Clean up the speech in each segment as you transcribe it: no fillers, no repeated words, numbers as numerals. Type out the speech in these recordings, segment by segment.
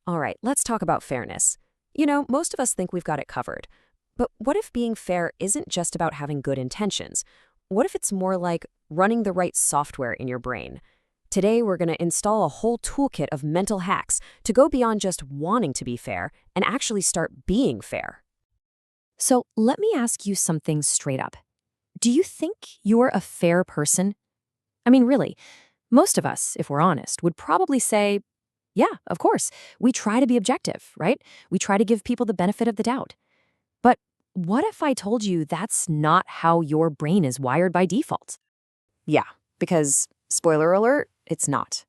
All right, let's talk about fairness. You know, most of us think we've got it covered. But what if being fair isn't just about having good intentions? What if it's more like running the right software in your brain? Today, we're going to install a whole toolkit of mental hacks to go beyond just wanting to be fair and actually start being fair. So let me ask you something straight up. Do you think you're a fair person? I mean, really, most of us, if we're honest, would probably say, yeah, of course. We try to be objective, right? We try to give people the benefit of the doubt. But what if I told you that's not how your brain is wired by default? Yeah, because, spoiler alert, it's not.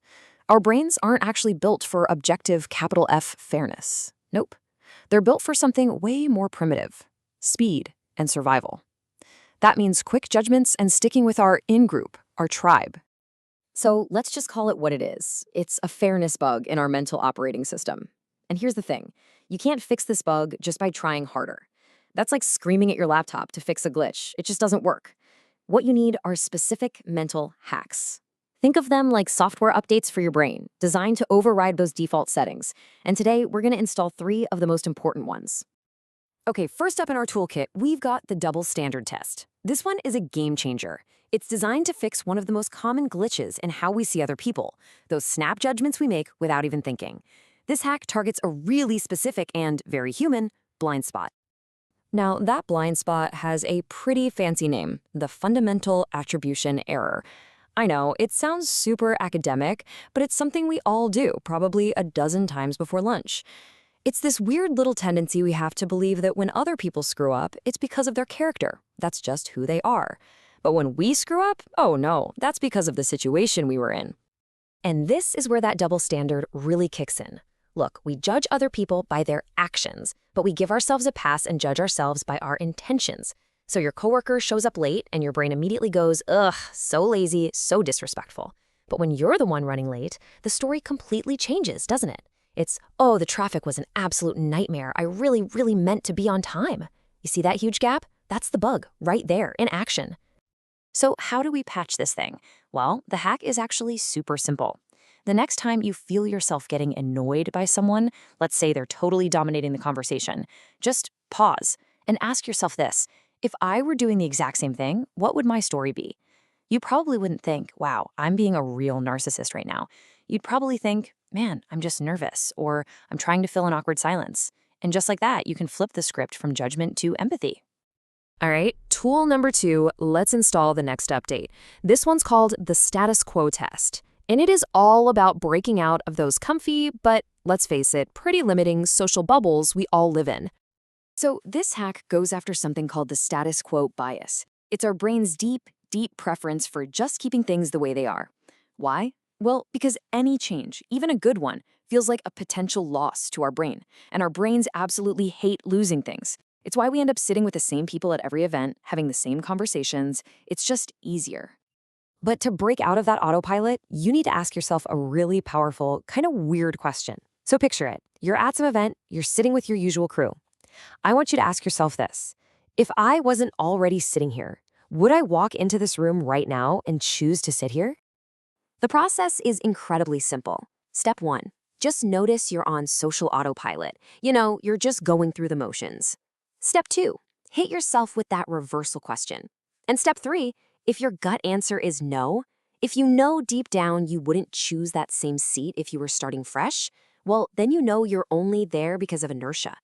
Our brains aren't actually built for objective capital F fairness. Nope. They're built for something way more primitive: speed and survival. That means quick judgments and sticking with our in-group, our tribe. So let's just call it what it is. It's a fairness bug in our mental operating system. And here's the thing. You can't fix this bug just by trying harder. That's like screaming at your laptop to fix a glitch. It just doesn't work. What you need are specific mental hacks. Think of them like software updates for your brain, designed to override those default settings. And today, we're going to install 3 of the most important ones. Okay, first up in our toolkit, we've got the double standard test. This one is a game changer. It's designed to fix one of the most common glitches in how we see other people, those snap judgments we make without even thinking. This hack targets a really specific and very human blind spot. Now, that blind spot has a pretty fancy name, the fundamental attribution error. I know, it sounds super academic, but it's something we all do, probably a dozen times before lunch. It's this weird little tendency we have to believe that when other people screw up, it's because of their character. That's just who they are. But when we screw up, oh no, that's because of the situation we were in. And this is where that double standard really kicks in. Look, we judge other people by their actions, but we give ourselves a pass and judge ourselves by our intentions. So your coworker shows up late and your brain immediately goes, ugh, so lazy, so disrespectful. But when you're the one running late, the story completely changes, doesn't it? It's, oh, the traffic was an absolute nightmare. I really meant to be on time. You see that huge gap? That's the bug, right there, in action. So how do we patch this thing? Well, the hack is actually super simple. The next time you feel yourself getting annoyed by someone, let's say they're totally dominating the conversation, just pause and ask yourself this: if I were doing the exact same thing, what would my story be? You probably wouldn't think, wow, I'm being a real narcissist right now. You'd probably think, man, I'm just nervous, or I'm trying to fill an awkward silence. And just like that, you can flip the script from judgment to empathy. All right, tool number 2, let's install the next update. This one's called the Status Quo Test. And it is all about breaking out of those comfy, but let's face it, pretty limiting social bubbles we all live in. So this hack goes after something called the status quo bias. It's our brain's deep preference for just keeping things the way they are. Why? Well, because any change, even a good one, feels like a potential loss to our brain. And our brains absolutely hate losing things. It's why we end up sitting with the same people at every event, having the same conversations. It's just easier. But to break out of that autopilot, you need to ask yourself a really powerful, kind of weird question. So picture it. You're at some event, you're sitting with your usual crew. I want you to ask yourself this: if I wasn't already sitting here, would I walk into this room right now and choose to sit here? The process is incredibly simple. Step 1, just notice you're on social autopilot. You know, you're just going through the motions. Step 2, hit yourself with that reversal question. And step 3, if your gut answer is no, if you know deep down you wouldn't choose that same seat if you were starting fresh, well, then you know you're only there because of inertia.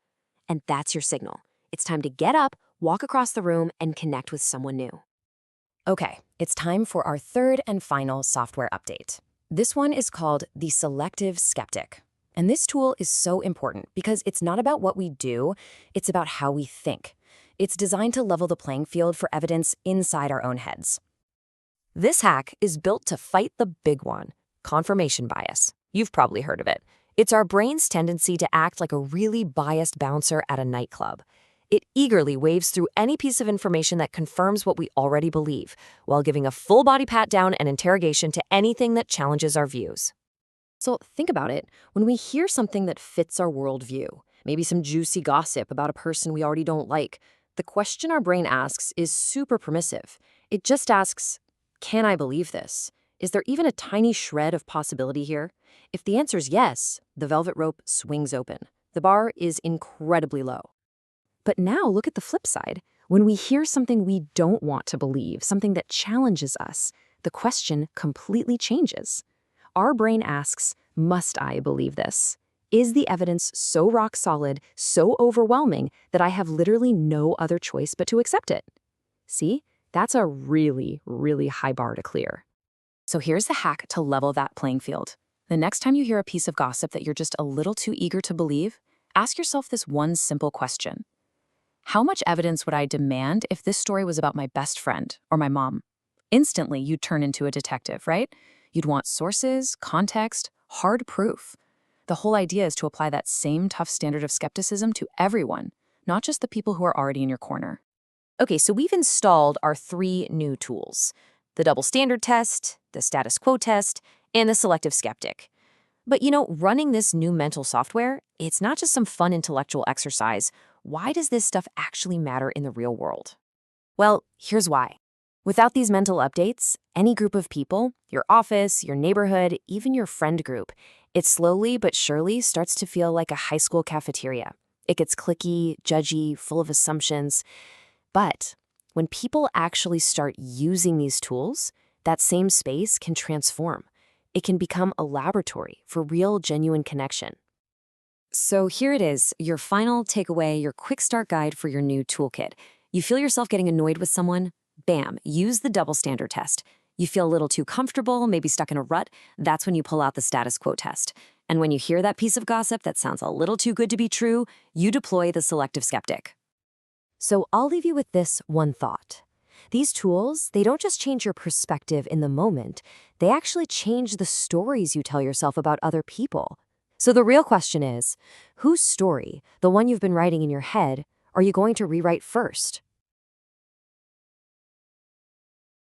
And that's your signal. It's time to get up, walk across the room, and connect with someone new. Okay, it's time for our 3rd and final software update. This one is called the Selective Skeptic. And this tool is so important because it's not about what we do, it's about how we think. It's designed to level the playing field for evidence inside our own heads. This hack is built to fight the big one, confirmation bias. You've probably heard of it. It's our brain's tendency to act like a really biased bouncer at a nightclub. It eagerly waves through any piece of information that confirms what we already believe, while giving a full body pat-down and interrogation to anything that challenges our views. So think about it. When we hear something that fits our worldview, maybe some juicy gossip about a person we already don't like, the question our brain asks is super permissive. It just asks, can I believe this? Is there even a tiny shred of possibility here? If the answer is yes, the velvet rope swings open. The bar is incredibly low. But now look at the flip side. When we hear something we don't want to believe, something that challenges us, the question completely changes. Our brain asks, must I believe this? Is the evidence so rock solid, so overwhelming, that I have literally no other choice but to accept it? See, that's a really, really high bar to clear. So here's the hack to level that playing field. The next time you hear a piece of gossip that you're just a little too eager to believe, ask yourself this one simple question. How much evidence would I demand if this story was about my best friend or my mom? Instantly, you'd turn into a detective, right? You'd want sources, context, hard proof. The whole idea is to apply that same tough standard of skepticism to everyone, not just the people who are already in your corner. Okay, so we've installed our 3 new tools: the double standard test, the status quo test, and the selective skeptic. But running this new mental software, it's not just some fun intellectual exercise. Why does this stuff actually matter in the real world? Well, here's why. Without these mental updates, any group of people, your office, your neighborhood, even your friend group, it slowly but surely starts to feel like a high school cafeteria. It gets cliquey, judgy, full of assumptions. But when people actually start using these tools, that same space can transform. It can become a laboratory for real, genuine connection. So here it is, your final takeaway, your quick start guide for your new toolkit. You feel yourself getting annoyed with someone? Bam, use the double standard test. You feel a little too comfortable, maybe stuck in a rut? That's when you pull out the status quo test. And when you hear that piece of gossip that sounds a little too good to be true, you deploy the selective skeptic. So I'll leave you with this one thought. These tools, they don't just change your perspective in the moment, they actually change the stories you tell yourself about other people. So the real question is, whose story, the one you've been writing in your head, are you going to rewrite first?